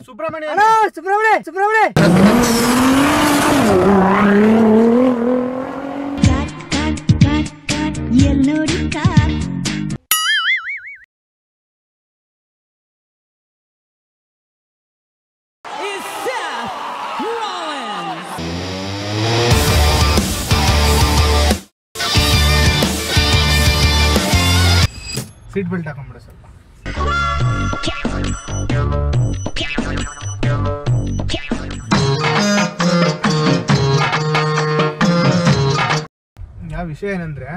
Subrahmanya seat belt ಹಾಕೊಂಡ್ಬಿಡ ಸ್ವಲ್ಪ. ಯಾವ ವಿಷಯ ಏನಂದ್ರೆ,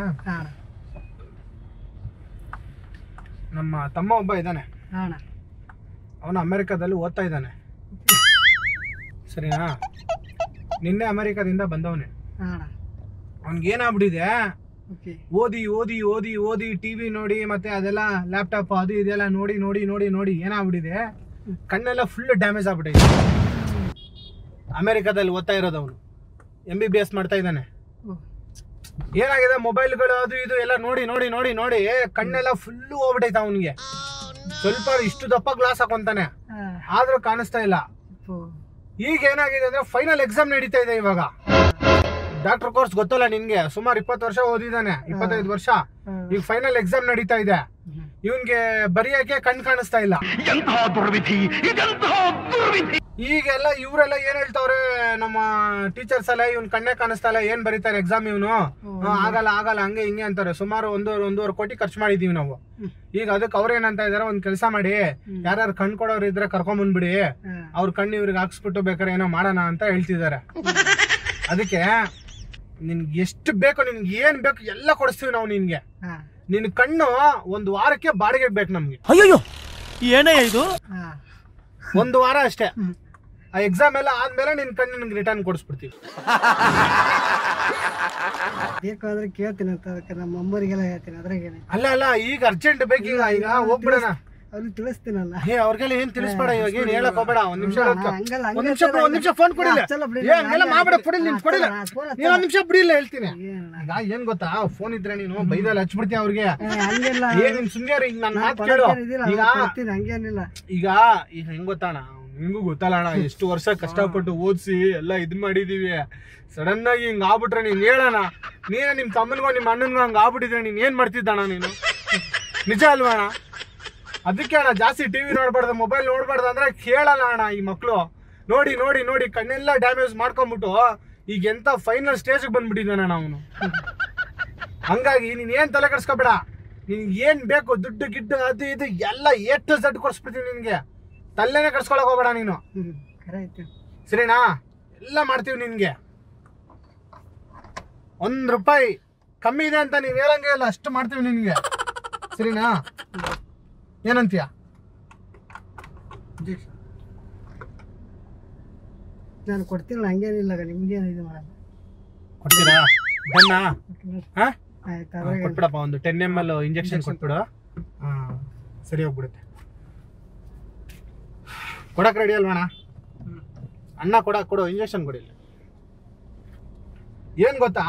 ನಮ್ಮ ತಮ್ಮ ಒಬ್ಬ ಇದ್ದಾನೆ, ಅವನು ಅಮೆರಿಕಾದಲ್ಲಿ ಓದ್ತಾ ಇದ್ದಾನೆ. ಸರಿನಾ? ನಿನ್ನೆ ಅಮೆರಿಕಾದಿಂದ ಬಂದವನೇ. ಅವನ್ಗೇನಾಗ್ಬಿಟ್ಟಿದೆ, ಓದಿ ಓದಿ ಓದಿ ಓದಿ ಟಿವಿ ನೋಡಿ ಮತ್ತೆ ಅದೆಲ್ಲ ಲ್ಯಾಪ್ಟಾಪ್ ಅದು ಇದೆಲ್ಲ ನೋಡಿ ನೋಡಿ ನೋಡಿ ನೋಡಿ ಏನಾಗ್ಬಿಟ್ಟಿದೆ, ಕಣ್ಣೆಲ್ಲ ಫುಲ್ ಡ್ಯಾಮೇಜ್ ಆಗ್ಬಿಟ್ಟಿದೆ. ಅಮೆರಿಕಾದಲ್ಲಿ ಓದ್ತಾ ಇರೋದು ಅವನು, MBBS ಮಾಡ್ತಾ ಇದ್ದಾನೆ. ಏನಾಗಿದೆ, ಮೊಬೈಲ್ಗಳು ಅದು ಇದು ಎಲ್ಲ ನೋಡಿ ನೋಡಿ ನೋಡಿ ನೋಡಿ ಕಣ್ಣೆಲ್ಲ ಫುಲ್ಲು ಹೋಗ್ಬಿಟ್ಟೈತೆ ಅವನಿಗೆ. ಸ್ವಲ್ಪ ಇಷ್ಟು ದಪ್ಪ ಗ್ಲಾಸ್ ಹಾಕೊಂತಾನೆ, ಆದ್ರೂ ಕಾಣಿಸ್ತಾ ಇಲ್ಲ. ಈಗ ಏನಾಗಿದೆ ಅಂದ್ರೆ ಫೈನಲ್ ಎಕ್ಸಾಮ್ ನಡೀತಾ ಇದೆ ಇವಾಗ. ಡಾಕ್ಟರ್ ಕೋರ್ಸ್ ಗೊತ್ತಲ್ಲ ನಿನ್ಗೆ, ಸುಮಾರು 20 ವರ್ಷ ಓದಿದ್ದಾನೆ, 25 ವರ್ಷ. ಈಗ ಫೈನಲ್ ಎಕ್ಸಾಮ್ ನಡೀತಾ ಇದೆ. ಇವನ್ಗೆ ಬರೆಯಕ್ಕೆ ಕಣ್ ಕಾಣಿಸ್ತಾ ಇಲ್ಲ. ಈಗೆಲ್ಲ ಇವರೆಲ್ಲ ಏನ್ ಹೇಳ್ತಾವ್ರೆ, ನಮ್ಮ ಟೀಚರ್ಸ್ ಎಲ್ಲ ಇವ್ನ್ ಕಣ್ಣೇ ಕಾಣಿಸ್ತಾ ಇಲ್ಲ, ಏನ್ ಬರೀತಾರೆ ಎಕ್ಸಾಮ್ ಇವನು, ಆಗಲ್ಲ ಆಗಲ್ಲ ಹಂಗೆ ಹಿಂಗೆ ಅಂತಾರೆ. ಸುಮಾರು 1.5 ಕೋಟಿ ಖರ್ಚು ಮಾಡಿದೀವಿ ನಾವು. ಈಗ ಅದಕ್ಕೆ ಅವ್ರ ಏನಂತ ಇದಾರೆ, ಒಂದ್ ಕೆಲಸ ಮಾಡಿ, ಯಾರು ಕಣ್ ಕೊಡೋರು ಇದ್ರೆ ಕರ್ಕೊಂಡ್ ಬಂದ್ಬಿಡಿ, ಅವ್ರ ಕಣ್ಣು ಇವ್ರಿಗೆ ಹಾಕ್ಸ್ಬಿಟ್ಟು ಬೇಕಾದ್ರೆ ಏನೋ ಮಾಡೋಣ ಅಂತ ಹೇಳ್ತಿದ್ದಾರೆ. ಅದಕ್ಕೆ ನಿನ್ಗೆ ಎಷ್ಟು ಬೇಕು, ನಿನ್ಗೆ ಏನ್ ಬೇಕು ಎಲ್ಲ ಕೊಡಿಸ್ತೀವಿ ನಾವು ನಿನ್ಗೆ. ನಿನ್ ಕಣ್ಣು 1 ವಾರಕ್ಕೆ ಬಾಡಿಗೆ ಬೇಕು ನಮ್ಗೆ. ಅಯ್ಯೋ ಏನೇ ಇದು, 1 ವಾರ ಅಷ್ಟೇ. ಆ ಎಕ್ಸಾಮ್ ಎಲ್ಲ ಆದ್ಮೇಲೆ ನಿನ್ ಕಣ್ಣು ನಿನ್ಗೆ ರಿಟರ್ನ್ ಕೊಡಿಸ್ಬಿಡ್ತೀವಿ. ಬೇಕಾದ್ರೆ ಕೇಳ್ತೀನಿ ಅಂತ, ಅದಕ್ಕೆ ನಮ್ಮ ಅಮ್ಮರಿಗೆಲ್ಲ ಹೇಳ್ತೀನಿ. ಅದ್ರಾಗೇನೆ ಅಲ್ಲ ಅಲ್ಲ, ಈಗ ಅರ್ಜೆಂಟ್ ಬೇಕೀಗ, ಈಗ ಹೋಗ್ಬಿಡೋಣ. ಅವ್ರಿಗೆ ತಿಳಿಸ್ತೀನಲ್ಲ. ಅವ್ರಿಗೆಲ್ಲ ಏನ್ ತಿಳಿಸ್ಬೇಡ, ಇವಾಗ ಏನ್ ಹೇಳಕ್ ಹೋಗ್ಬೇಡ. ಒಂದ್ ನಿಮಿಷ ಫೋನ್ ಕೊಡಿಲ್ಲ, ಹಂಗೆಲ್ಲ ಮಾಡ್ಬೇಡ, ಕೊಡಿಲ್ಲ ನಿನ್ ಕೊಡಿಲ್ಲ, ನೀನ್ 1 ನಿಮಿಷ ಬಿಡಿಲ್ಲ ಹೇಳ್ತೀನಿ. ಈಗ ಏನ್ ಗೊತ್ತಾ, ಫೋನ್ ಇದ್ರೆ ನೀನು ಬೈದಲ್ಲಿ ಹಚ್ಬಿಡ್ತೀಯ ಅವ್ರಿಗೆ. ಏನ್ ನಿನ್ ಸುಮ್ನೆ ಈಗ ನನ್ ಮಾತು ಕೇಳು. ಹಂಗೇನಿಲ್ಲ. ಈಗ ಈಗ ಹೆಂಗ್ ಗೊತ್ತಾಣ, ನಿಂಗೂ ಗೊತ್ತಲ್ಲ ಅಣ್ಣ, ಎಷ್ಟು ವರ್ಷ ಕಷ್ಟಪಟ್ಟು ಓದಿಸಿ ಎಲ್ಲ ಇದ್ ಮಾಡಿದೀವಿ. ಸಡನ್ ಆಗಿ ಹಿಂಗ್ ಆಗ್ಬಿಟ್ರೆ ನೀನ್ ಹೇಳಣ, ನೀನ ನಿಮ್ ತಮ್ಮನ್ಗೋ ನಿಮ್ ಅಣ್ಣನ್ಗೋ ಹಂಗ ಆಗ್ಬಿಟ್ಟಿದ್ರೆ ನೀನ್ ಏನ್ ಮಾಡ್ತಿದ್ದಣ್ಣ ನೀನು? ನಿಜ ಅಲ್ವಾ ಅಣ್ಣ? ಅದಕ್ಕೆ ಅಣ್ಣ ಜಾಸ್ತಿ ಟಿವಿ ನೋಡ್ಬಾರ್ದು, ಮೊಬೈಲ್ ನೋಡ್ಬಾರ್ದು ಅಂದ್ರೆ ಕೇಳಲ್ಲ ಅಣ್ಣ. ಈ ಮಕ್ಳು ನೋಡಿ ನೋಡಿ ನೋಡಿ ಕಣ್ಣೆಲ್ಲ ಡ್ಯಾಮೇಜ್ ಮಾಡ್ಕೊಂಡ್ಬಿಟ್ಟು ಈಗ ಎಂತ ಫೈನಲ್ ಸ್ಟೇಜ್ ಬಂದ್ಬಿಟ್ಟಿದ್ದಾನೆ ಅವನು. ಹಂಗಾಗಿ ನೀನ್ ಏನ್ ತಲೆ ಕೆಡ್ಸ್ಕೊಬೇಡ, ನಿನ್ಗೆ ಏನ್ ಬೇಕು ದುಡ್ಡು ಗಿಡ್ಡು ಅದು ಇದು ಎಲ್ಲ A to Z ಕೊಡ್ಸ್ಬಿಡ್ತೀನಿ ನಿನ್ಗೆ. ತಲೆನೇ ಕಡ್ಸ್ಕೊಳಕ್ ಹೋಗ್ಬೇಡ ನೀನು, ಸರಿನಾ? ಎಲ್ಲ ಮಾಡ್ತೀವಿ ನಿನ್ಗೆ. 1 ರೂಪಾಯಿ ಕಮ್ಮಿ ಇದೆ ಅಂತ ನೀವ್ ಹೇಳಂಗೆ ಇಲ್ಲ, ಅಷ್ಟು ಮಾಡ್ತೀವಿ ನಿನ್ಗೆ, ಸರಿನಾ? ಏನಂತೀಯ? ನಾನು ಕೊಡ್ತೀನಿ, ಹಂಗೇನಿಲ್ಲ. ನಿಮ್ಗೇನು ಇದು ಮಾಡಲ್ಲ. ಕೊಡ್ತೀರಾ? ಕೊಟ್ಬಿಡಪ್ಪ, ಒಂದು 10 ml ಇಂಜೆಕ್ಷನ್ ಕೊಟ್ಬಿಡು. ಸರಿ ಹೋಗ್ಬಿಡುತ್ತೆ. ಕೊಡಕ್ ರೆಡಿ ಅಲ್ವಣ? ಅಣ್ಣ ಕೊಡು, ಇಂಜೆಕ್ಷನ್ ಕೊಡಿಲ್ಲ. ಏನ್ ಗೊತ್ತಾ,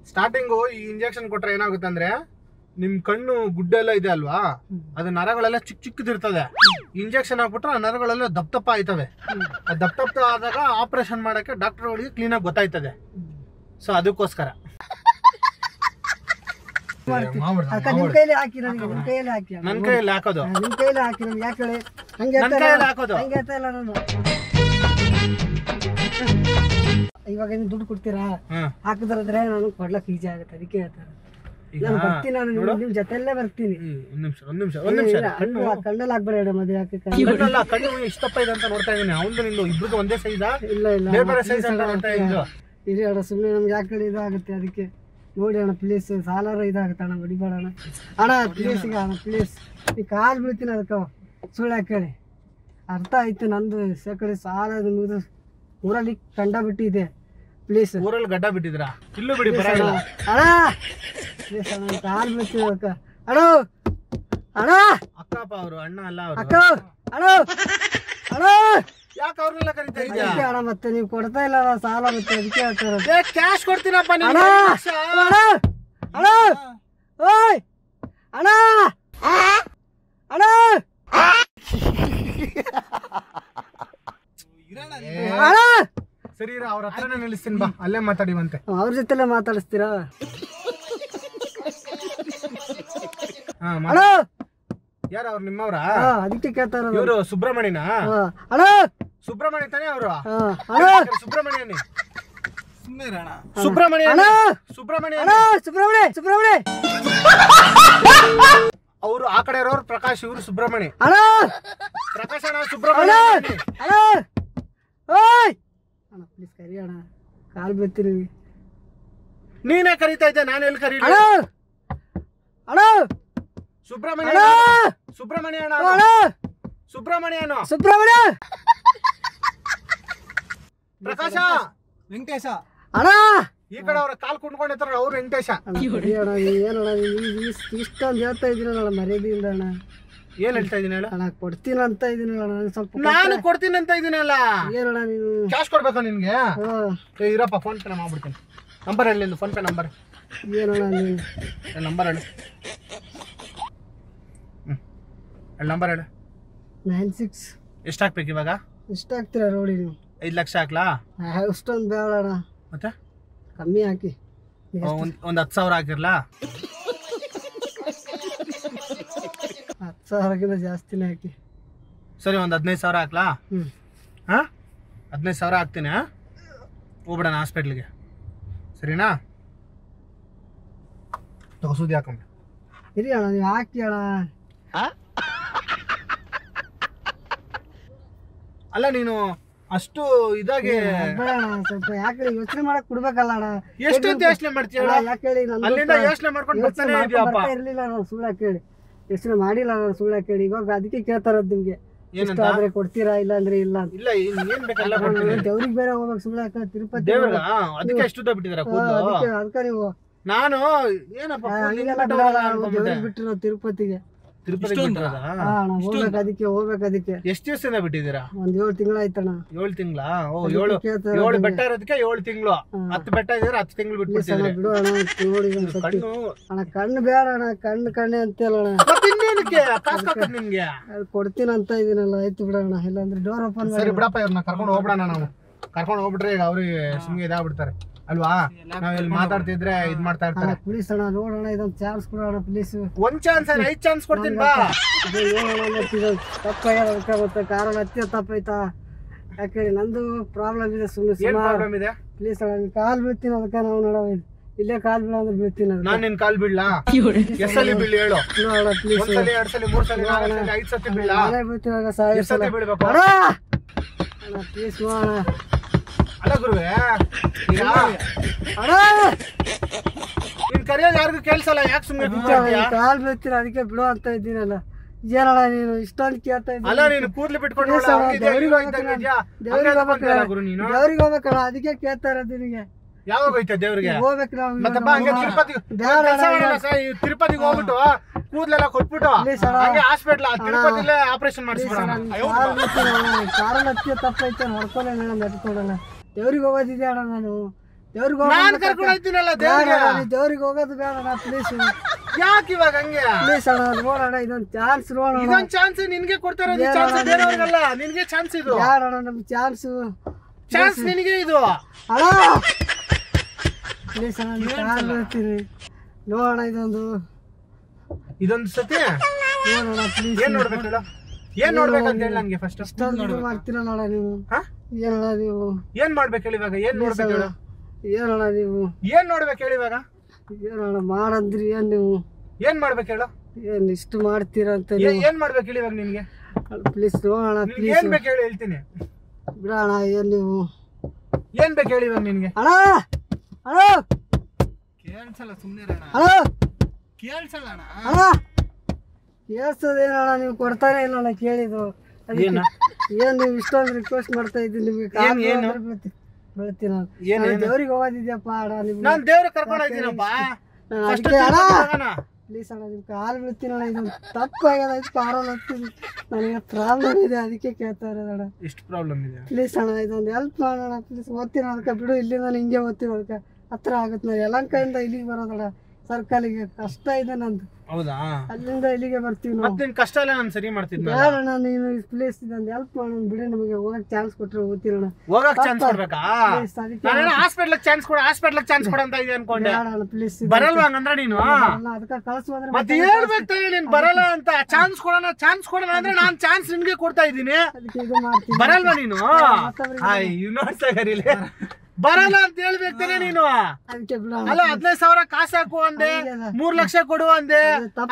ಸ್ಟಾರ್ಟಿಂಗು ಈ ಇಂಜೆಕ್ಷನ್ ಕೊಟ್ರೆ ಏನಾಗುತ್ತೆ ಅಂದ್ರೆ, ನಿಮ್ ಕಣ್ಣು ಗುಡ್ಡೆಲ್ಲ ಇದೆ ಅಲ್ವಾ, ಅದು ನರಗಳೆಲ್ಲ ಚಿಕ್ಕದಿರ್ತದೆ. ಇಂಜೆಕ್ಷನ್ ಹಾಕ್ಬಿಟ್ರೆ ಆ ನರಗಳೆಲ್ಲ ದಪ್ಪ ಆಯ್ತವೆ. ಆ ದಪ್ಪ ಆದಾಗ ಆಪರೇಷನ್ ಮಾಡಕ್ಕೆ ಡಾಕ್ಟರ್ಗಳಿಗೆ ಕ್ಲೀನಾಗಿ ಗೊತ್ತಾಯ್ತದೆ. ಸೊ ಅದಕ್ಕೋಸ್ಕರ ನಿಮ್ ಕೈಲಿ ಹಾಕಿ, ನಿಮ್ ಕೈಯಲ್ಲಿ ಹಾಕಿ, ನನ್ ಕೈಯಲ್ಲಿ ಹಾಕೋದು, ನಿಮ್ ಕೈಯಲ್ಲಿ ಹಾಕಿ. ನಮ್ಗೆ ಯಾಕೆ ಹೇಳಿ ಹಂಗೆ ಹಾಕೋದು? ಹಂಗೆ ಹೇಳ್ತಾ ಇಲ್ಲ ನಾನು. ಇವಾಗ ನೀವು ದುಡ್ಡು ಕೊಡ್ತೀರಾ, ಹಾಕಿದ್ರೆ ನಾನು ಕೊಡ್ಲಕ್ ಈಜಿ ಆಗುತ್ತೆ. ಅದಕ್ಕೆ ಹೇಳ್ತಾರೆ ನಾನು ಬರ್ತೀನಿ, ನಾನು ನಿಮ್ ಜೊತೆಲ್ಲೇ ಬರ್ತೀನಿ. ಒಂದ್ ನಿಮಿಷ ಕಣ್ಣಲ್ಲಿ ಹಾಕ್ಬೇಡ, ಮದುವೆ ಹಾಕಿ ಕಣ್ಣು ಇಷ್ಟಪ್ಪ ಇದೆ ಅಂತ ನೋಡ್ತಾ ಇದ್ದೀನಿ. ಅವ್ನು ನಿಂದು ಇಬ್ರದ್ದು ಒಂದೇ ಸೈಜ್? ಇಲ್ಲ ಇಲ್ಲ, ಬೇರೆ ಸೈಜ್ ಅಂತ ನೋಡ್ತಾ ಇದ್ದು. ಇರಿ ಅಣ್ಣ, ಸುಮ್ಮನೆ ನಮ್ಗೆ ಯಾಕೆ ಇದಾಗುತ್ತೆ. ಅದಕ್ಕೆ ನೋಡಿ ಅಣ್ಣ ಪ್ಲೀಸ್, ಸಾಲಾರ ಇದಾಗುತ್ತೆ ಅಣ್ಣ, ಹೊಡಿಬೇಡ ಅಣ್ಣ. ಅಣ್ಣ ಪ್ಲೀಸ್, ಈಗ ಅಣ್ಣ ಪ್ಲೀಸ್, ಈ ಕಾಲು ಬೀಳ್ತೀನಿ. ಅದಕ್ಕೆ ಸುಳ್ಳು ಹಾಕಿ ಅರ್ಥ ಆಯ್ತು ನಂದು. ಸಕಡೆ ಸಾಲ ಊರಲ್ಲಿ ಕಂಡ ಬಿಟ್ಟಿದೆ. ಪ್ಲೀಸ್, ಊರಲ್ಲಿ ಗಡ್ಡ ಬಿಟ್ಟಿದ್ರಾ? ಇಲ್ಲೂ ಬಿಡಿ, ಬರಲ್ಲ ಅಣ್ಣ. ಪ್ಲೀಸ್ ಅಣ್ಣ, ಕಾಲು ಬೀಳ್ತೀನಿ. ಅದಕ್ಕೆ ಅಣ್ಣ ಅಣ್ಣ, ಅಕ್ಕಪ್ಪ ಅವರು, ಅಣ್ಣ ಅಲ್ಲ ಅಕ್ಕ. ಅಣ್ಣ ಅಣ್ಣ, ಯಾಕೆ ಅವ್ರನ್ನೆಲ್ಲ ಕರೀತಾ ಇದ್ದೀಯ ಅಣ್ಣ? ಮತ್ತೆ ನೀವು ಕೊಡ್ತಾ ಇಲ್ಲ ಸಾಲ, ಮತ್ತೆ ಅದಕ್ಕೆ ಹೇಳ್ತಾರೆ. ಕ್ಯಾಶ್ ಕೊಡ್ತೀನಪ್ಪ ಅಣ್ಣ ಅಣ್ಣ ಅಣ್ಣ, ಓಯ್ ಅಣ್ಣ ಅಣ್ಣ ಸರಿ ಅವ್ರ ಹತ್ರನೇ ನಿಲ್ಲಿಸ್ತೀನಿ ಬಾ, ಅಲ್ಲೇ ಮಾತಾಡಿವಂತೆ. ಅವ್ರ ಜೊತೆಲೆ ಮಾತಾಡಿಸ್ತೀರಾ? ಹಾ ಅಣ್ಣ ಯಾರ ಅವ್ರು ನಿಮ್ಮವ್ರ? ಅದಕ್ಕೆ ಕೇಳ್ತಾ ಇರೋದು. ಇವರು ಸುಬ್ರಹ್ಮಣ್ಯನ? ಅಣ್ಣ ಸುಬ್ರಹ್ಮಣ್ಯ ತಾನೇ ಅವರು? ಅಣ್ಣ ಸುಬ್ರಹ್ಮಣ್ಯನೇ ಸುಮ್ಮನೆ ಸುಬ್ರಹ್ಮಣ್ಯ ಅಣ್ಣ ಸುಬ್ರಹ್ಮಣ್ಯ ಅಣ್ಣ ಸುಬ್ರಹ್ಮಣ್ಯ ಸುಬ್ರಹ್ಮಣ್ಯ ಅವರು ಆ ಕಡೆ ಇರೋರು ಪ್ರಕಾಶ್, ಇವರು ಸುಬ್ರಹ್ಮಣ್ಯ. ಅಣ್ಣ ಪ್ರಕಾಶ್ ಅಣ್ಣ ಅಣ್ಣ ಸುಬ್ರಹ್ಮಣ್ಯ. ಅಣ್ಣ ಓಯ್ ಅಣ್ಣ ಪ್ಲೀಸ್ ಕರಿ ಅಣ್ಣ, ಕಾಲ್ ಬೀಳ್ತೀನಿ. ನೀನೇ ಕರೀತಾ ಇದ್ದೆ, ನಾನು ಎಲ್ಲಿ ಕರೀಲಿ? ಅಣ್ಣ ಅಣ್ಣ ಸುಬ್ರಹ್ಮಣ್ಯ ಅಣ್ಣ ಸುಬ್ರಹ್ಮಣ್ಯ ಅಣ್ಣ ಅಣ್ಣ ಸುಬ್ರಹ್ಮಣ್ಯನು ಸುಬ್ರಹ್ಮಣ್ಯ ಪ್ರಕಾಶ ವೆಂಕಟೇಶ ಅಣ್ಣ ಈ ಕಡೆ ಅವ್ರ ಕಾಲ್ ಕುಂಡ್ಕೊಂಡಿರ್ತಾರ ಅವ್ರು ವೆಂಕಟೇಶ. ಕರಿ ಅಣ್ಣ, ಏನಣ್ಣ ಇಷ್ಟೊಂದು ಹೇಳ್ತಾ ಇದ್ದೀರಣ್ಣ ಮರ್ಯಾದೆಯಿಂದ ಅಣ್ಣ. ಏನ್ ಹೇಳ್ತಾ ಇದೀನಿ ಹೇಳ? ಅಣ್ಣ ಕೊಡ್ತೀನಿ ಅಂತ ಇದೀನಿ ಅಣ್ಣ, ನನಗೆ ಸ್ವಲ್ಪ ನಾನು ಕೊಡ್ತೀನಿ ಅಂತ ಇದೀನಲ್ಲ. ಏನಣ್ಣ ನೀವು? ಕ್ಯಾಶ್ ಕೊಡ್ಬೇಕಾ ನಿನ್ಗೆ? ಹಾ ಏ ಇರಪ್ಪ, ಫೋನ್ ಪೇ ಮಾಡ್ಬಿಡ್ತೀನಿ. ನಂಬರ್ ಹೇಳಿ, ನಿಂದು ಫೋನ್ ಪೇ ನಂಬರ್. ಏನಣ್ಣ ನೀವು? ನಂಬರ್ ಹೇಳು. ಹೇಳಿ ನಂಬರ್ ಹೇಳು. 96 ಎಷ್ಟು ಹಾಕ್ಬೇಕು ಇವಾಗ? ಎಷ್ಟು ಹಾಕ್ತೀರಾ ನೋಡಿ ನೀವು? 5 ಲಕ್ಷ ಹಾಕ್ಲಾ? ಅಷ್ಟೊಂದು ಬೇಡ ಅಣ್ಣ, ಮತ್ತೆ ಕಮ್ಮಿ ಹಾಕಿ. ಒಂದ್ 10,000 ಹಾಕಿರ್ಲಾ? 10,000ಕ್ಕಿಂತ ಜಾಸ್ತಿನೇ ಹಾಕಿ. ಸರಿ, ಒಂದ್ 15,000 ಹಾಕ್ಲಾ? ಹಾ 15,000 ಹಾಕ್ತೀನಿ. ಹೋಗ್ಬಿಡೋಣ ಹಾಸ್ಪಿಟ್ಲಿಗೆ, ಸರಿನಾ? ಸೂದಿ ಹಾಕೊಂಬಿಡ. ಇರಿ ಅಣ್ಣ, ನೀವು ಹಾಕಿ ಅಣ್ಣ. ಅಲ್ಲ ನೀನು ಅಷ್ಟು ಇದಾಗಿ ಬೇಡ ಅಣ್ಣ, ಸ್ವಲ್ಪ ಯಾಕೆ ಯೋಚನೆ ಮಾಡಕ್ ಕೊಡ್ಬೇಕಲ್ಲ ಅಣ್ಣ. ಎಷ್ಟೊಂದು ಯೋಚನೆ ಮಾಡ್ತೀಯ? ಯಾಕೆ ಹೇಳಿ, ಅಲ್ಲಿಂದ ಯೋಚನೆ ಮಾಡ್ಕೊಂಡು ಬರ್ತಾನೆ ಇದೆಯಪ್ಪ. ಇರ್ಲಿಲ್ಲ ನಾನು ಸುಳ್ಳು ಹಾಕೇಳಿ, ಯೋಚನೆ ಮಾಡಿಲ್ಲ ನಾನು ಸುಳ್ಳು ಹಾಕೇಳಿ. ಇವಾಗ ಅದಕ್ಕೆ ಕೇಳ್ತಾ ಇರೋದು ನಿಮ್ಗೆ, ಏನಂತ? ಇಷ್ಟ ಆದ್ರೆ ಕೊಡ್ತೀರಾ, ಇಲ್ಲ ಅಂದ್ರೆ ಇಲ್ಲ ಅಂತ. ಇಲ್ಲ, ಏನ್ ಬೇಕಲ್ಲ ಕೊಡ್ತೀನಿ. ದೇವ್ರಿಗೆ ಬೇರೆ ಹೋಗ್ಬೇಕು, ಸುಳ್ಳು ಹಾಕ ತಿರುಪತಿ ದೇವ್ರಗ ಅದಕ್ಕೆ ಎಷ್ಟು ಉದ್ದ ಬಿಟ್ಟಿದಾರ ಕೂದಲು? ಅದಕ್ಕೆ ನೀವು ನಾನು ಏನಪ್ಪ ಹಂಗೆಲ್ಲ ಬಿಡಲ್ಲ, ದೇವ್ರಿಗೆ ಬಿಟ್ರು ನಾವು ತಿರುಪತಿಗೆ. ತಿರುಪತಿ ಬಿಟ್ಟಿರೋದಾ? ಹೋಗ್ಬೇಕು, ಅದಕ್ಕೆ ಹೋಗ್ಬೇಕು. ಅದಕ್ಕೆ ಎಷ್ಟು ದಿವಸದಿಂದ ಬಿಟ್ಟಿದ್ದೀರಾ? ಒಂದ್ 7 ತಿಂಗಳಾಯ್ತಣ್ಣ. 7 ತಿಂಗಳ? ಓ 7 ಬೆಟ್ಟ ಇರೋದಕ್ಕೆ 7 ತಿಂಗಳು. 10 ಬೆಟ್ಟ ಇದ್ರೆ 10 ತಿಂಗಳು ಬಿಟ್ಬಿಡ್ತಿದ್ರೆ. ಬಿಡು ಅಣ್ಣ, ನೋಡಿ ಒಂದ್ ಸತಿ. ಕಣ್ಣು ಅಣ್ಣ ಕಣ್ಣು ಬೇಡ ಅಣ್ಣ, ಕಣ್ಣೆ ಅಂತಲ್ಲ ಅಣ್ಣ. ಮತ್ತೆ ಇನ್ನೇನಕ್ಕೆ ಕಾಸು ಹಾಕೋದು ನಿಮ್ಗೆ? ಅದು ಕೊಡ್ತೀನಿ ಅಂತ ಇದೀನಲ್ಲ, ಆಯ್ತು ಬಿಡೋಣ. ಇಲ್ಲಾಂದ್ರೆ ಡೋರ್ ಓಪನ್ ಸರಿ ಬಿಡಪ್ಪ, ಇವ್ರನ್ನ ಕರ್ಕೊಂಡು ಹೋಗ್ಬಿಡೋಣ. ನಾವು ಕರ್ಕೊಂಡು ಹೋಗ್ಬಿಟ್ರೆ ಈಗ ಅವ್ರಿಗೆ ಸುಮ್ಗೆ ಇದಾಗ್ಬಿಡ್ತಾರೆ ಅಲ್ವಾ? ನಾವ್ ಇಲ್ಲಿ ಮಾತಾಡ್ತಿದ್ರೆ ಇದ್ ಮಾಡ್ತಾ ಇರ್ತಾರೆ. ಪ್ಲೀಸ್ ಅಣ್ಣ, ನೋಡೋಣ, ಇದೊಂದು ಚಾನ್ಸ್ ಕೊಡೋಣ ಪ್ಲೀಸ್. ಒಂದ್ ಚಾನ್ಸ್ 5 ಚಾನ್ಸ್ ಕೊಡ್ತೀನಿ ಬಾ. ತಪ್ಪಾಗ್ಯದ ಮತ್ತೆ, ಕಾರಣ ಹತ್ತಿರ ತಪ್ಪಾಯ್ತಾ? ಯಾಕೆ ನಂದು ಪ್ರಾಬ್ಲಮ್ ಇದೆ, ಏನ್ ಸುಮ್ಮನೆ ಪ್ರಾಬ್ಲಮ್ ಇದೆ? ಪ್ಲೀಸ್ ಅಣ್ಣ, ಕಾಲ್ ಬೀಳ್ತೀನಿ. ಅದಕ್ಕೆ ನಾವು ನೋಡೋ ಇಲ್ಲೇ ಕಾಲ್ ಬೀಳ ಅಂದ್ರೆ ಬೀಳ್ತೀನಿ. ನಾನ್ ನಿನ್ ಕಾಲ್ ಬಿಡ್ಲಾ? ಎಷ್ಟಲ್ಲಿ ಬೀಳ್ ಹೇಳು? ನೋಡ ಪ್ಲೀಸ್, 1 ಸಲ 2 ಸಲ 3 ಸಲ 4 ಸಲ 5 ಸತಿ ಬೀಳಾ? ನಾನೇ ಬೀಳ್ತೀನಿ. ಸಾಯಿ ಎಷ್ಟ್ ಸತಿ ಬೀಳ್ಬೇಕು? ಅಣ್ಣ ಪ್ಲೀಸ್ ನೋಡೋಣ. ಅಲ್ಲ ಗುರುವೆ, ಈಗ ಅಣ್ಣ ನಿನ್ ಕರೆಯೋದು ಯಾರಿಗೂ ಕೇಳ್ಸಲ್ಲ, ಯಾಕೆ ಸುಮ್ನೆ ಕೂತ್ಕೊಳ್ತೀಯ? ಕಾಲ್ ಬೀಳ್ತೀನಿ, ಅದಕ್ಕೆ ಬಿಡು ಅಂತ ಇದ್ದೀನಲ್ಲ. ಏನಣ್ಣ ನೀನು ಇಷ್ಟೊಂದು ಕೇಳ್ತಾ ಇದ್ದೀನಿ? ಅಲ್ಲ ನೀನು ಕೂದ್ಲು ಬಿಟ್ಕೊಂಡು ದೇವ್ರಿಗೆ ಹೋಗ್ಬೇಕಣ್ಣ, ಅದಕ್ಕೆ ಕೇಳ್ತಾ ಇರೋದು ನಿನಗೆ. ಯಾವಾಗ ಹೋಯ್ತಾ ದೇವ್ರಿಗೆ? ಹೋಗ್ಬೇಕು ನಾವು. ಮತ್ತಪ್ಪ ಹಂಗೆ ತಿರುಪತಿಗೆ ಹೋಗ್ಬಿಟ್ಟು ಕೂದ್ಲೆಲ್ಲ ಕೊಟ್ಬಿಟ್ಟು ಹಂಗೆ ಹಾಸ್ಪಿಟ್ಲ್ ತಿರುಪತಿಲೇ ಆಪರೇಷನ್ ಮಾಡಿಸ್ಬಿಡೋಣ. ಕಾರಣ ಹತ್ತಿರ ತಪ್ಪೈತೆ, ಹೊಡ್ಕೊಳ್ಳ ಮೆಟ್ಕೊಡಲ್ಲ. ದೇವ್ರಿಗೆ ಹೋಗೋದಿದೆ ಅಣ್ಣ, ನಾನು ದೇವ್ರಿಗೆ ನಾನ್ ಕರ್ಕೊಂಡು ಹೋಗ್ತೀನಲ್ಲ ದೇವ್ರಿಗೆ. ದೇವ್ರಿಗೆ ಹೋಗೋದು ಬೇಡ ಅಣ್ಣ ಪ್ಲೀಸ್. ಯಾಕೆ ಇವಾಗ ಹಂಗೆ? ಪ್ಲೀಸ್ ಅಣ್ಣ ನೋಡೋಣ, ಇದೊಂದು ಚಾನ್ಸ್ ನೋಡೋಣ. ಇದೊಂದು ಚಾನ್ಸ್ ನಿನ್ಗೆ ಕೊಡ್ತಾ ಇರೋದು. ಚಾನ್ಸ್ ಬೇರೆಯವ್ರಿಗಲ್ಲ, ನಿನ್ಗೆ ಚಾನ್ಸ್ ಇದು. ಯಾರ ಅಣ್ಣ ನಮ್ಗೆ ಚಾನ್ಸ್ ನಿನಗೆ ಇದು ಅಣ್ಣ. ಪ್ಲೀಸ್ ಅಣ್ಣ, ಕಾಲ್ ಬೀಳ್ತೀನಿ, ನೋಡೋಣ ಇದೊಂದು ಸತಿ ನೋಡೋಣ ಪ್ಲೀಸ್. ಏನ್ ನೋಡ್ಬೇಕು ಹೇಳು? ಏನ್ ನೋಡ್ಬೇಕಂತ ಹೇಳಿ ನನ್ಗೆ ಫಸ್ಟ್. ಇಷ್ಟೊಂದು ಮಾಡ್ತೀರಲ್ಲ ಅಣ್ಣ ನೀವು. ಏನಣ್ಣ ನೀವು? ಏನ್ ಮಾಡ್ಬೇಕು ಹೇಳಿ ಇವಾಗ? ಏನ್ ನೋಡ್ಬೇಕು ಹೇಳು? ಏನಣ್ಣ ನೀವು? ಏನ್ ನೋಡ್ಬೇಕು ಹೇಳಿ ಇವಾಗ? ಏನಣ್ಣ ಮಾಡಂದ್ರಿ ಏನ್ ನೀವು? ಏನ್ ಮಾಡ್ಬೇಕು ಹೇಳು? ಏನ್ ಇಷ್ಟು ಮಾಡ್ತೀರಾ ಅಂತ? ಏನ್ ಮಾಡ್ಬೇಕು ಹೇಳಿ ಇವಾಗ ನಿನ್ಗೆ? ಪ್ಲೀಸ್ ನೋಡೋಣ ಪ್ಲೀಸ್. ಏನ್ ಬೇಕು ಹೇಳಿ ಹೇಳ್ತೀನಿ. ಬಿಡೋಣ, ಏನ್ ನೀವು? ಏನ್ ಬೇಕು ಹೇಳಿ ಇವಾಗ ನಿನ್ಗೆ? ಅಣ್ಣ ಅಣ್ಣ ಕೇಳ್ಸಲ್ಲ, ಸುಮ್ಮನೆ ಅಣ್ಣ ಕೇಳ್ಸಲ್ಲ ಅಣ್ಣ. ಅಣ್ಣ ಕೇಳ್ಸೋದೇನಣ್ಣ, ನೀವು ಕೊಡ್ತಾನೆ ಇಲ್ಲಣ್ಣ ಕೇಳಿದ್ದು. ಏನ್ ನೀವು ಇಷ್ಟೊಂದು ರಿಕ್ವೆಸ್ಟ್ ಮಾಡ್ತಾ ಇದ್ದೀನಿ ನಿಮ್ಗೆ? ಬೆಳ್ತೀನಿ ನಾನು. ದೇವ್ರಿಗೆ ಹೋಗೋದಿದ್ಯಪ್ಪ ಅಣ್ಣ. ನಾನು ದೇವ್ರಿಗೆ ಕರ್ಕೊಂಡು ಹೋಗ್ತೀನಪ್ಪ. ಪ್ಲೀಸ್ ಅಣ್ಣ, ನಿಮ್ ಕಾಲು ಬೀಳ್ತೀನಣ್ಣ. ಇದೊಂದು ತಪ್ಪಾಗ್ಯದ, ಕಾರಣ ಹತ್ತೀನಿ, ನನಗೆ ಪ್ರಾಬ್ಲಮ್ ಇದೆ, ಅದಕ್ಕೆ ಕೇಳ್ತಾ ಇರೋದಣ್ಣ. ಎಷ್ಟು ಪ್ರಾಬ್ಲಮ್ ಇದೆ? ಪ್ಲೀಸ್ ಅಣ್ಣ, ಇದೊಂದು ಹೆಲ್ಪ್ ಮಾಡೋಣ ಪ್ಲೀಸ್. ಓದ್ತೀನಿ ಅದಕ್ಕೆ, ಬಿಡು, ಇಲ್ಲಿ ನಾನು ಹಿಂಗೆ ಓದ್ತೀನಿ ಅದಕ್ಕೆ ಹತ್ರ ಆಗುತ್ತೆ. ನಾನು ಯಲಹಂಕದಿಂದ ಇಲ್ಲಿಗೆ ಬರೋದಣ್ಣ. ಸರ್ಕಲಿಗೆ ಕಷ್ಟ ಇದೆ ನಂದು. ಹೌದಾ? ಅಲ್ಲಿಂದ ಇಲ್ಲಿಗೆ ಬರ್ತೀವಿ ನಾವು. ಮತ್ತೆ ನಿನ್ ಕಷ್ಟ ಎಲ್ಲ ನಾನು ಸರಿ ಮಾಡ್ತಿದ್ನ. ಬೇಡಣ್ಣ, ನೀನು ಪ್ಲೇಸ್ ಇದೊಂದು ಹೆಲ್ಪ್ ಮಾಡೋಣ ಬಿಡಿ, ನಮಗೆ ಹೋಗಕ್ ಚಾನ್ಸ್ ಕೊಟ್ರೆ ಓದ್ತಿರೋಣ. ಹೋಗಕ್ ಚಾನ್ಸ್ ಕೊಡ್ಬೇಕಾ? ನಾನೇನೋ ಹಾಸ್ಪಿಟ್ಲಿಗೆ ಚಾನ್ಸ್ ಕೊಡ ಅಂತ ಇದೆ ಅನ್ಕೊಂಡೆ. ಪ್ಲೀಸ್ ಬರಲ್ವಾ ಹಂಗಂದ್ರೆ ನೀನು? ಅದಕ್ಕೆ ಕಳ್ಸುವಂದ್ರೆ ಮತ್ತೆ ಹೇಳ್ಬೇಕು ತಾನೆ ನೀನ್ ಬರಲ್ಲ ಅಂತ. ಚಾನ್ಸ್ ಕೊಡೋಣ ಅಂದ್ರೆ ನಾನ್ ಚಾನ್ಸ್ ನಿನ್ಗೆ ಕೊಡ್ತಾ ಇದ್ದೀನಿ. ಅದಕ್ಕೆ ಇದು ಮಾಡ್ತೀನಿ. ಬರಲ್ವಾ ನೀನು? ನೋಡ್ತಾ ಬರಲ್ಲ ಅಂತ ಹೇಳ್ಬೇಕು ತಾನೆ ನೀನು. ಅದಕ್ಕೆ ಬಿಡೋಣ. ಅಲ್ಲ 15,000 ಕಾಸು ಹಾಕು ಅಂದೆ, 3 ಲಕ್ಷ ಕೊಡು ಅಂದೆ,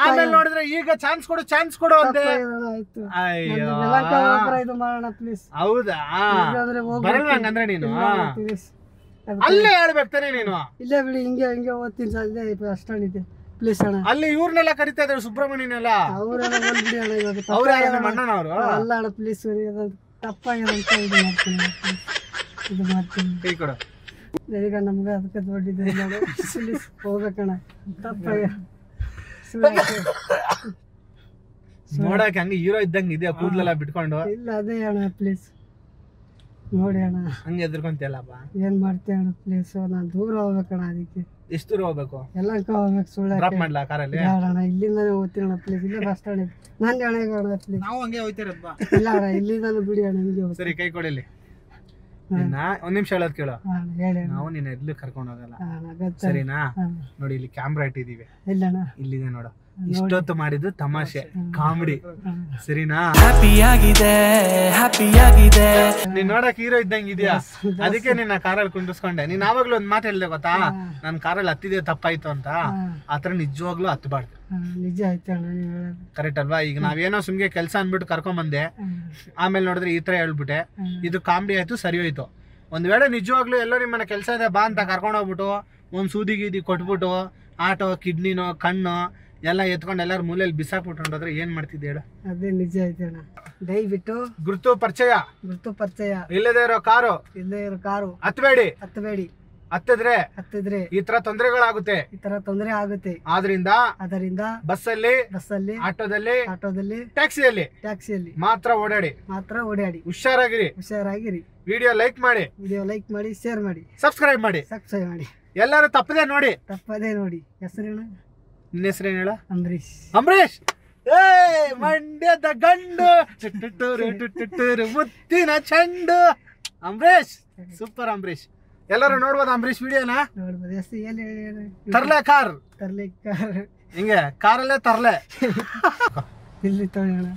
ಆಮೇಲೆ ನೋಡಿದ್ರೆ ಈಗ ಚಾನ್ಸ್ ಕೊಡು ಅಂದೆ. ಆಯ್ತು, ಅಯ್ಯೋ ಇದು ಮಾಡೋಣ ಪ್ಲೀಸ್. ಹೌದಾ? ಬರಲ್ವಾ ಹಂಗಂದ್ರೆ ನೀನು? ಪ್ಲೀಸ್ ಅಲ್ಲೇ ಹೇಳ್ಬೇಕು ತಾನೆ ನೀನು. ಇಲ್ಲೇ ಬಿಡಿ, ಹಿಂಗೆ ಓದ್ತೀನಿ ಸರ್. ಇದೇ ಅಷ್ಟೊಂದಿದೆ ಪ್ಲೀಸ್ ಅಣ್ಣ. ಅಲ್ಲಿ ಇವ್ರನ್ನೆಲ್ಲ ಕರಿತಾ ಇದ್ದಾರೆ, ಸುಬ್ರಹ್ಮಣ್ಯನೆಲ್ಲ. ಅವರೆಲ್ಲ ಬಂದ್ಬಿಡಿ ಅಣ್ಣ ಇವಾಗ. ಅವ್ರ ಅಣ್ಣನವರು ಅಲ್ಲ ಅಣ್ಣ ಪ್ಲೀಸ್, ತಪ್ಪಾಗಿರಂತ ಇದು ಮಾಡ್ತೀನಿ, ಇದು ಮಾಡ್ತೀನಿ. ಕೈ ಕೊಡು. ಈಗ ನಮ್ಗೆ ಅದಕ್ಕೆ ದೊಡ್ಡಿದೆ ಪ್ಲೀಸ್ ಹೋಗ್ಬೇಕಣ್ಣ. ತಪ್ಪಾಗ ನೋಡಕ್ಕೆ ಹಂಗೆ ಹೀರೋ ಇದ್ದಂಗೆ ಇದೆಯಾ, ಕೂದಲೆಲ್ಲ ಬಿಟ್ಕೊಂಡು. ಇಲ್ಲ ಅದೇ ಅಣ್ಣ ಪ್ಲೀಸ್ ನೋಡಿ ಅಣ್ಣ. ಹಂಗೆ ಎದ್ರಕೊಂತಿಯಲ್ಲಪ್ಪ. ಏನ್ ಮಾಡ್ತೀಯ ಅಣ್ಣ ಪ್ಲೀಸ್, ನಾನು ದೂರ ಹೋಗ್ಬೇಕಣ್ಣ. ಅದಕ್ಕೆ ಎಷ್ಟು ದೂರ ಹೋಗ್ಬೇಕು? ಎಲ್ಲಂಕ ಹೋಗ್ಬೇಕು. ಸುಳ್ಳು ಡ್ರಾಪ್ ಮಾಡ್ಲಾ ಕಾರಲ್ಲಿ? ಅಣ್ಣ ಇಲ್ಲಿಂದಾನೆ ಹೋಗ್ತೀನಿ ಪ್ಲೀಸ್. ಇಲ್ಲೇ ಬಸ್ ಸ್ಟ್ಯಾಂಡ್ ಇದೆ. ನಾನು ಅಣ್ಣ ಪ್ಲೀಸ್. ನಾವು ಹಂಗೆ ಹೋಗ್ತಿರೋದು. ಇಲ್ಲ ಅಣ್ಣ ಇಲ್ಲಿಂದಾನು ಬಿಡಿ ಅಣ್ಣ, ಹಿಂಗೆ ಹೋಗ್ತೀನಿ. ಸರಿ ಕೈ ಕೊಡಿಲಿ. ಒಂದ್ ನಿಮಿಷ ಹೇಳೋದ್ ಕೇಳು. ಹೇಳಿ ನಾವು ನಿನ್ನ ಎಲ್ಲಿ ಕರ್ಕೊಂಡು ಹೋಗಲ್ಲ, ಅಣ್ಣ. ಸರಿನಾ? ನೋಡಿ ಇಲ್ಲಿ ಕ್ಯಾಮ್ರಾ ಇಟ್ಟಿದೀವಿ. ಇಲ್ಲ ಅಣ್ಣ, ಇಲ್ಲಿದೆ ನೋಡು. ಇಷ್ಟೊತ್ತು ಮಾಡಿದ್ದು ತಮಾಷೆ, ಕಾಮಿಡಿ, ಸರಿನಾ? ನೀನ್ ನೋಡಕ್ ಹೀರೋ ಇದ್ದಂಗ ಇದೆಯಾ, ಅದಕ್ಕೆ ನಿನ್ನ ಕಾರಲ್ಲಿ ಕುಂಡಿಸ್ಕೊಂಡೆ. ನೀನ್ ಆವಾಗ್ಲೂ ಒಂದ್ ಮಾತು ಹೇಳ್ದೆ ಗೊತ್ತಾ, ನನ್ ಕಾರಲ್ಲಿ ಹತ್ತಿದೆ ತಪ್ಪಾಯ್ತು ಅಂತ. ಆತರ ನಿಜವಾಗ್ಲೂ ಹತ್ತಬಾರ್ದು. ನಿಜ ಆಯ್ತು ಅಣ್ಣ ನೀವು ಹೇಳೋದು. ಕರೆಕ್ಟ್ ಅಲ್ವಾ? ಈಗ ನಾವೇನೋ ಸುಮ್ಗೆ ಕೆಲ್ಸ ಅನ್ಬಿಟ್ಟು ಕರ್ಕೊಂಡ್ ಬಂದೆ, ಆಮೇಲೆ ನೋಡಿದ್ರೆ ಈ ತರ ಹೇಳ್ಬಿಟ್ಟೆ. ಇದು ಕಾಮಿಡಿ ಆಯ್ತು, ಸರಿ ಹೋಯ್ತು. ಒಂದ್ ವೇಳೆ ನಿಜವಾಗ್ಲೂ ಎಲ್ಲೋ ನಿಮ್ಮನ್ನ ಕೆಲ್ಸ ಇದೆ ಬಾ ಅಂತ ಕರ್ಕೊಂಡ್ ಹೋಗ್ಬಿಟ್ಟು ಒಂದ್ ಸೂದಿ ಗೀದಿ ಕೊಟ್ಬಿಟ್ಟು ಆಟೋ ಕಿಡ್ನಿನೋ ಕಣ್ಣು ಎಲ್ಲ ಎತ್ಕೊಂಡು ಎಲ್ಲಾರು ಮೂಲೆಯಲ್ಲಿ ಬಿಸಾಕ್ಬಿಟ್ಕೊಂಡ್ರೆ ಏನ್ ಮಾಡ್ತಿದ್ದೆ ಹೇಳು? ಅದೇ ನಿಜ ಆಯ್ತು ಅಣ್ಣ. ದಯವಿಟ್ಟು ಗುರುತು ಪರಿಚಯ ಇಲ್ಲದೆ ಇರೋ ಕಾರು, ಇಲ್ಲದೆ ಇರೋ ಕಾರು ಹತ್ತಬೇಡಿ. ಹತ್ತಿದ್ರೆ ಈ ತರ ತೊಂದರೆ ಆಗುತ್ತೆ. ಆದ್ರಿಂದ ಬಸ್ಸಲ್ಲಿ, ಆಟೋದಲ್ಲಿ, ಟ್ಯಾಕ್ಸಿಯಲ್ಲಿ ಮಾತ್ರ ಓಡಾಡಿ. ಹುಷಾರಾಗಿರಿ. ವಿಡಿಯೋ ಲೈಕ್ ಮಾಡಿ, ಶೇರ್ ಮಾಡಿ, ಸಬ್ಸ್ಕ್ರೈಬ್ ಮಾಡಿ. ಎಲ್ಲರೂ ತಪ್ಪದೆ ನೋಡಿ. ಹೆಸರೇನು? ನಿನ್ನ ಹೆಸರೇನು ಹೇಳ? ಅಂಬರೀಶ್. ಮಂಡ್ಯದ ಗಂಡು, ಮುತ್ತಿನ ಚೆಂಡು. ಅಂಬರೀಶ್ ಸೂಪರ್. ಅಂಬರೀಶ್ ಎಲ್ಲರೂ ನೋಡ್ಬೋದು ಅಂಬರೀಶ್ ವಿಡಿಯೋನ. ತರ್ಲೆ ಕಾರ್ ಹಿಂಗೆ ಕಾರಲ್ಲೇ ತರ್ಲೆ. ಇಲ್ಲಿ ತೊಗೊಳ್ಳೋಣ.